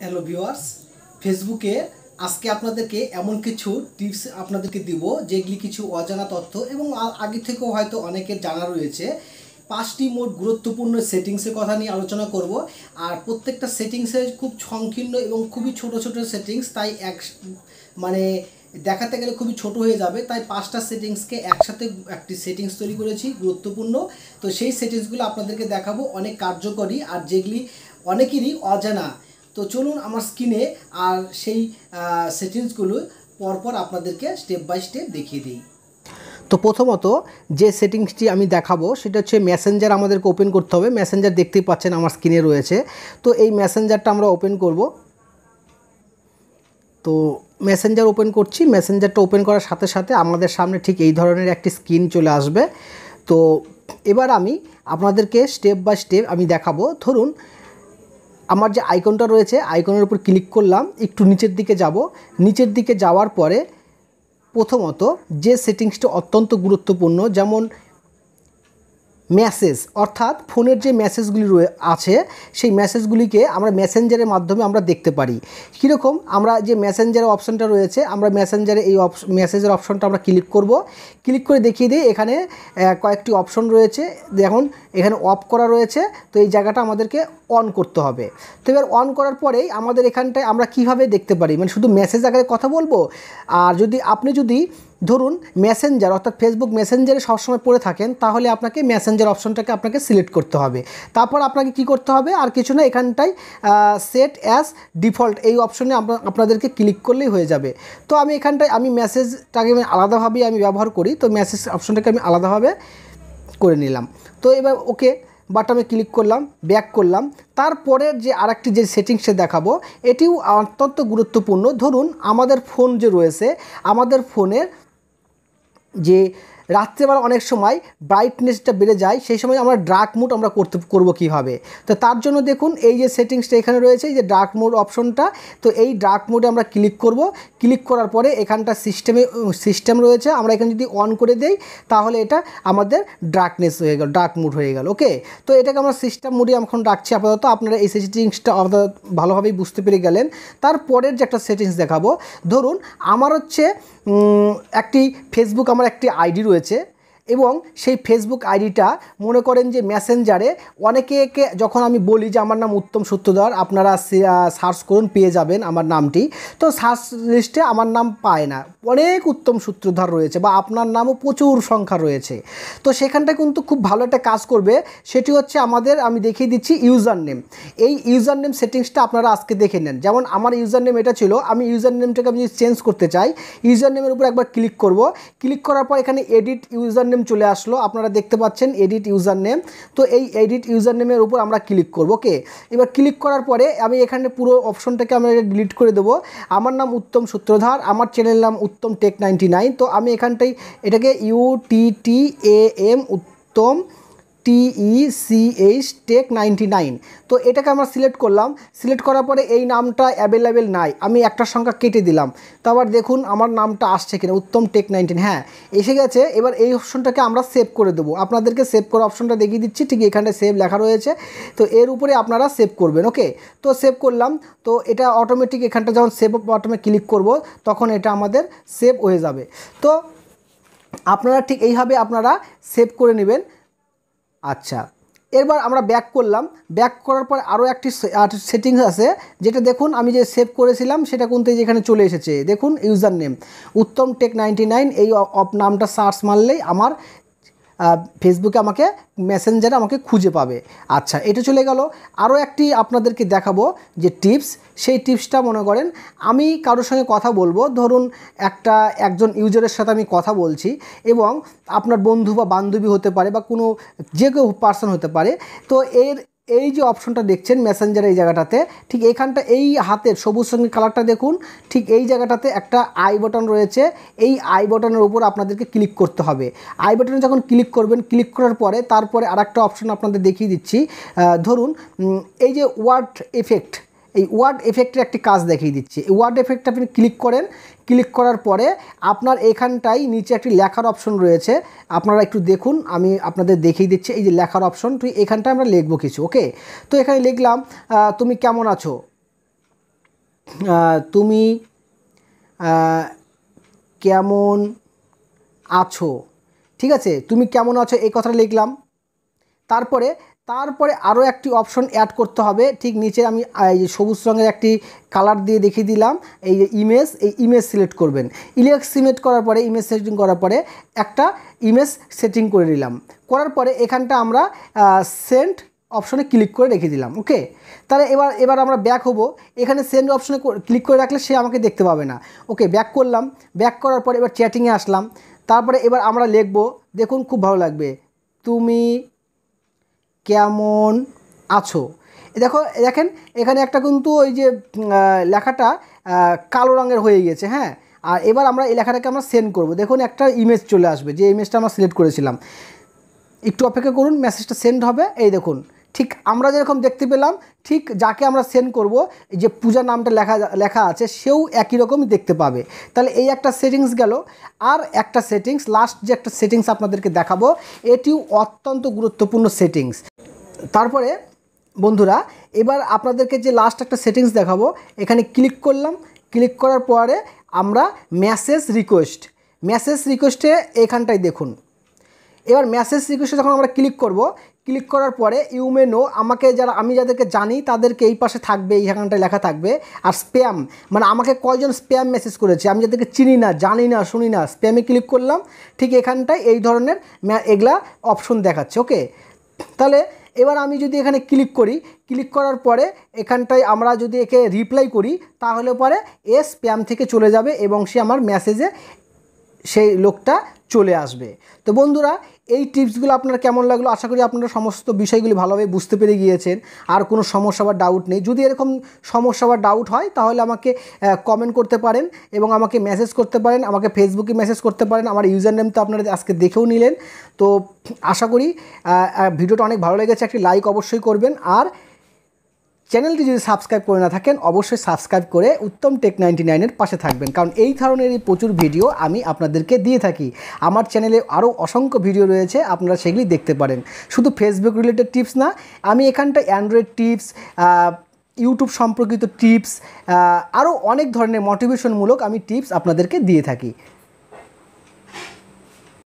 Hello viewers, ফেসবুকে আজকে আপনাদেরকে এমন কিছু টিপস আপনাদেরকে দিব যেগুলি কিছু অজানা তথ্য এবং আগে থেকেও হয়তো অনেকের জানা রয়েছে। 5টি মোট গুরুত্বপূর্ণ সেটিংসের কথা নিয়ে আলোচনা করব। আর প্রত্যেকটা সেটিংসে খুব সংকীর্ণ এবং খুবই ছোট ছোট সেটিংস, তাই মানে দেখাতে গেলে খুবই ছোট হয়ে যাবে। তাই 5টা সেটিংসকে একসাথে একটি সেটিংস তৈরি করেছি গুরুত্বপূর্ণ। তো সেই সেটিংসগুলো আপনাদেরকে দেখাবো, অনেক কার্যকরী আর যেগুলি অনেকেরই অজানা। তো চলুন আমার স্ক্রিনে আর সেই সেটিংসগুলো পরপর আপনাদেরকে স্টেপ বাই স্টেপ দেখিয়ে দিই। তো প্রথমত যে সেটিংসটি আমি দেখাবো সেটা হচ্ছে মেসেঞ্জার আমাদেরকে ওপেন করতে হবে। মেসেঞ্জার দেখতেই পাচ্ছেন আমার স্ক্রিনে রয়েছে। তো এই মেসেঞ্জারটা আমরা ওপেন করব। তো মেসেঞ্জার ওপেন করছি। মেসেঞ্জারটা ওপেন করার সাথে সাথে আমাদের সামনে ঠিক এই ধরনের একটি স্ক্রিন চলে আসবে। তো এবার আমি আপনাদেরকে স্টেপ বাই স্টেপ আমি দেখাবো। ধরুন আমার যে আইকনটা রয়েছে, আইকনের উপর ক্লিক করলাম, একটু নিচের দিকে যাব। নিচের দিকে যাওয়ার পরে প্রথমত যে সেটিংসটা অত্যন্ত গুরুত্বপূর্ণ, যেমন মেসেজ, অর্থাৎ ফোনের যে মেসেজগুলি আছে সেই মেসেজগুলিকে আমরা মেসেঞ্জারের মাধ্যমে আমরা দেখতে পারি। কীরকম, আমরা যে মেসেঞ্জারের অপশানটা রয়েছে, আমরা মেসেঞ্জারে এই মেসেজের অপশানটা আমরা ক্লিক করব। ক্লিক করে দেখিয়ে দিই এখানে কয়েকটি অপশন রয়েছে। দেখুন এখানে অফ করা রয়েছে, তো এই জায়গাটা আমাদেরকে অন করতে হবে। তো এবার অন করার পরেই আমাদের এখানটায় আমরা কিভাবে দেখতে পারি, মানে শুধু মেসেজ আকারে কথা বলবো। আর আপনি যদি ধরুন মেসেঞ্জার অর্থাৎ ফেসবুক মেসেঞ্জারে সবসময় পড়ে থাকেন, তাহলে আপনাকে মেসেঞ্জার অপশনটাকে আপনাকে সিলেক্ট করতে হবে। তারপর আপনাকে কি করতে হবে, আর কিছু না, এখানটায় সেট অ্যাজ ডিফল্ট এই অপশনে আপনাদেরকে ক্লিক করলেই হয়ে যাবে। তো আমি এখানটায় মেসেজটাকে আলাদাভাবেই আমি ব্যবহার করি, তো মেসেজ অপশনটাকে আমি আলাদাভাবে করে নিলাম। তো এবার ওকে বাটনে ক্লিক করলাম, ব্যাক করলাম। তারপরের যে আরেকটি যে সেটিংসে দেখাবো, এটিও অত্যন্ত গুরুত্বপূর্ণ। ধরুন আমাদের ফোন যে রয়েছে, আমাদের ফোনের যে রাত্রেবেলা অনেক সময় ব্রাইটনেসটা বেড়ে যায়, সেই সময় আমরা ডার্ক মোড আমরা করব কীভাবে। তো তার জন্য দেখুন এই যে সেটিংসটা এখানে রয়েছে, এই যে ডার্ক মোড অপশনটা, তো এই ডার্ক মোডে আমরা ক্লিক করব। ক্লিক করার পরে এখানটা সিস্টেম রয়েছে, আমরা এখানে যদি অন করে দেই তাহলে এটা আমাদের ডার্কনেস হয়ে গেল, ডার্ক মোড হয়ে গেল। ওকে, তো এটাকে আমরা সিস্টেম মোডে এখন রাখছি আপাতত। আপনারা এই সেটিংসটা ভালোভাবেই বুঝতে পেরে গেলেন। তারপরের যে একটা সেটিংস দেখাবো, ধরুন আমার হচ্ছে একটি ফেসবুক আমার একটি আইডি রয়েছে, এবং সেই ফেসবুক আইডিটা মনে করেন যে মেসেঞ্জারে অনেকে যখন আমি বলি যে আমার নাম উত্তম সূত্রধর, আপনারা সার্চ করুন পেয়ে যাবেন আমার নামটি। তো সার্চ লিস্টে আমার নাম পায় না, অনেক উত্তম সূত্রধর রয়েছে বা আপনার নামও প্রচুর সংখ্যা রয়েছে। তো সেখানটা কিন্তু খুব ভালো একটা কাজ করবে, সেটি হচ্ছে আমি দেখিয়ে দিচ্ছি ইউজার নেম। এই ইউজার নেম সেটিংসটা আপনারা আজকে দেখে নেন। যেমন আমার ইউজার নেম এটা ছিল, আমি ইউজার নেমটাকে আমি চেঞ্জ করতে চাই, ইউজার নেমের উপর একবার ক্লিক করব। ক্লিক করার পর এখানে এডিট ইউজার নেম চলে আসলো, আপনারা দেখতে পাচ্ছেন এডিট ইউজার নেম। তো এই এডিট ইউজার নেমের উপর আমরা ক্লিক করব। ওকে, এবার ক্লিক করার পরে আমি এখানে পুরো অপশনটাকে আমরা ডিলিট করে দেবো। আমার নাম উত্তম সূত্রধর, আমার চ্যানেল নাম উত্তম টেক 99। তো আমি এখানটাই এটাকে UTTAM উত্তম TECH টেক 99, তো এটাকে আমরা সিলেক্ট করলাম। সিলেক্ট করার পরে এই নামটা অ্যাভেলেবেল নাই, আমি একটা সংখ্যা কেটে দিলাম। তো আবার দেখুন আমার নামটা আসছে কিনা, উত্তম টেক 19, হ্যাঁ এসে গেছে। এবার এই অপশনটাকে আমরা সেভ করে দেবো। আপনাদেরকে সেভ করা অপশনটা দেখিয়ে দিচ্ছি, ঠিক এখানে সেভ লেখা রয়েছে, তো এর উপরে আপনারা সেভ করবেন। ওকে, তো সেভ করলাম। তো এটা অটোমেটিক এখানটা যখন সেভ বাটনে ক্লিক করব তখন এটা আমাদের সেভ হয়ে যাবে। তো আপনারা ঠিক এইভাবে আপনারা সেভ করে নেবেন। আচ্ছা, এরবার আমরা ব্যাক করলাম। ব্যাক করার পর আরও একটি সেটিংস আছে, যেটা দেখুন আমি যে সেভ করেছিলাম সেটা কিন্তু যেখানে চলে এসেছে। দেখুন ইউজার নেম উত্তম টেক 99, এই নামটা সার্চ মারলেই আমার ফেসবুকে আমাকে মেসেঞ্জারে আমাকে খুঁজে পাবে। আচ্ছা, এটা চলে গেল। আরও একটি আপনাদেরকে দেখাবো যে টিপস, সেই টিপসটা মনে করেন আমি কারোর সঙ্গে কথা বলবো, ধরুন একজন ইউজারের সাথে আমি কথা বলছি, এবং আপনার বন্ধু বা বান্ধবী হতে পারে বা কোনো যে কেউ পার্সন হতে পারে। তো এই যে অপশনটা দেখছেন মেসেঞ্জারের এই জায়গাটাতে, ঠিক এইখানটা এই হাতের সবুজ রঙের কালারটা দেখুন, ঠিক এই জায়গাটাতে একটা আই বাটন রয়েছে। এই আই বাটনের উপর আপনাদেরকে ক্লিক করতে হবে। আই বাটনে যখন ক্লিক করবেন, ক্লিক করার পরে তারপরে আরেকটা অপশন আপনাদের দেখিয়ে দিচ্ছি। ধরুন এই যে ওয়ার্ড এফেক্ট, এই ওয়ার্ড এফেক্টের একটি কাজ দেখিয়ে দিচ্ছি। এই ওয়ার্ড এফেক্টটা আপনি ক্লিক করেন, ক্লিক করার পরে আপনার এখানটায় নিচে একটি লেখার অপশন রয়েছে, আপনারা একটু দেখুন, আমি আপনাদের দেখিয়ে দিচ্ছি। এই যে লেখার অপশন, এখানটায় আমরা লিখবো কিছু। ওকে, তো এখানে লিখলাম তুমি কেমন আছো, তুমি কেমন আছো, ঠিক আছে, তুমি কেমন আছো এই কথাটা লিখলাম। তারপরে আরও একটি অপশন অ্যাড করতে হবে, ঠিক নিচে আমি এই সবুজ রঙের একটি কালার দিয়ে দেখিয়ে দিলাম, এই যে ইমেজ, এই ইমেজ সিলেক্ট করবেন। সিলেক্ট করার পরে ইমেজ সেটিং করার পরে একটা ইমেজ সেটিং করে নিলাম, করার পরে এখানটা আমরা সেন্ড অপশনে ক্লিক করে রেখে দিলাম। ওকে, তাহলে এবার আমরা ব্যাক হব। এখানে সেন্ড অপশনে ক্লিক করে রাখলে সে আমাকে দেখতে পাবে না। ওকে, ব্যাক করলাম, ব্যাক করার পরে এবার চ্যাটিংয়ে আসলাম। তারপরে এবার আমরা লিখব, দেখুন খুব ভালো লাগবে, তুমি কেমন আছো। দেখেন এখানে একটা কিন্তু ওই যে লেখাটা কালো রঙের হয়ে গেছে। হ্যাঁ, আর এবার আমরা এই লেখাটাকে আমরা সেন্ড করব। দেখুন একটা ইমেজ চলে আসবে, যে ইমেজটা আমরা সিলেক্ট করেছিলাম। একটু অপেক্ষা করুন, মেসেজটা সেন্ড হবে। এই দেখুন, ঠিক আমরা যেরকম দেখতে পেলাম, ঠিক যাকে আমরা সেন্ড করব, এই যে পূজা নামটা লেখা আছে, সেও একই রকমই দেখতে পাবে। তাহলে এই একটা সেটিংস গেল। আর একটা সেটিংস, লাস্ট যে একটা সেটিংস আপনাদেরকে দেখাবো, এটিও অত্যন্ত গুরুত্বপূর্ণ সেটিংস। তারপরে বন্ধুরা, এবার আপনাদেরকে যে লাস্ট একটা সেটিংস দেখাবো, এখানে ক্লিক করলাম। ক্লিক করার পরে আমরা মেসেজ রিকোয়েস্টে এখানটায় দেখুন। এবার মেসেজ রিকোয়েস্টে যখন আমরা ক্লিক করব, ক্লিক করার পরে ইউ মে নো, আমি যাদেরকে জানি তাদেরকে এই পাশে থাকবে, এইখানটায় লেখা থাকবে। আর স্প্যাম, মানে আমাকে কয়জন স্প্যাম মেসেজ করেছে, আমি যাদেরকে চিনি না, জানি না, শুনি না, স্প্যামে ক্লিক করলাম, ঠিক এখানটায় এই ধরনের এগুলা অপশন দেখাচ্ছে। ওকে, তাহলে এবার আমি যদি এখানে ক্লিক করি, ক্লিক করার পরে এখানটায় আমরা যদি একে রিপ্লাই করি, তাহলে পরে স্প্যাম থেকে চলে যাবে এবং সে আমার মেসেজে সেই লোকটা চলে আসবে। তো বন্ধুরা, এই টিপসগুলো আপনার কেমন লাগলো? আশা করি আপনারা সমস্ত বিষয়গুলি ভালোভাবে বুঝতে পেরে গিয়েছেন। আর কোনো সমস্যা বা ডাউট নেই। যদি এরকম সমস্যা বা ডাউট হয়, তাহলে আমাকে কমেন্ট করতে পারেন এবং আমাকে মেসেজ করতে পারেন, আমাকে ফেসবুকে মেসেজ করতে পারেন। আমার ইউজার নেম তো আপনারা আজকে দেখেও নিলেন। তো আশা করি ভিডিওটা অনেক ভালো লেগেছে। একটি লাইক অবশ্যই করবেন। আর চ্যানেলটি যদি সাবস্ক্রাইব করে না থাকেন, অবশ্যই সাবস্ক্রাইব করে উত্তম টেক 99-এর পাশে থাকবেন, কারণ এই ধরনেরই প্রচুর ভিডিও আমি আপনাদেরকে দিয়ে থাকি। আমার চ্যানেলে আরও অসংখ্য ভিডিও রয়েছে, আপনারা সেগুলি দেখতে পারেন। শুধু ফেসবুক রিলেটেড টিপস না, আমি এখানটা অ্যান্ড্রয়েড টিপস, ইউটিউব সম্পর্কিত টিপস, আরও অনেক ধরনের মোটিভেশনমূলক আমি টিপস আপনাদেরকে দিয়ে থাকি।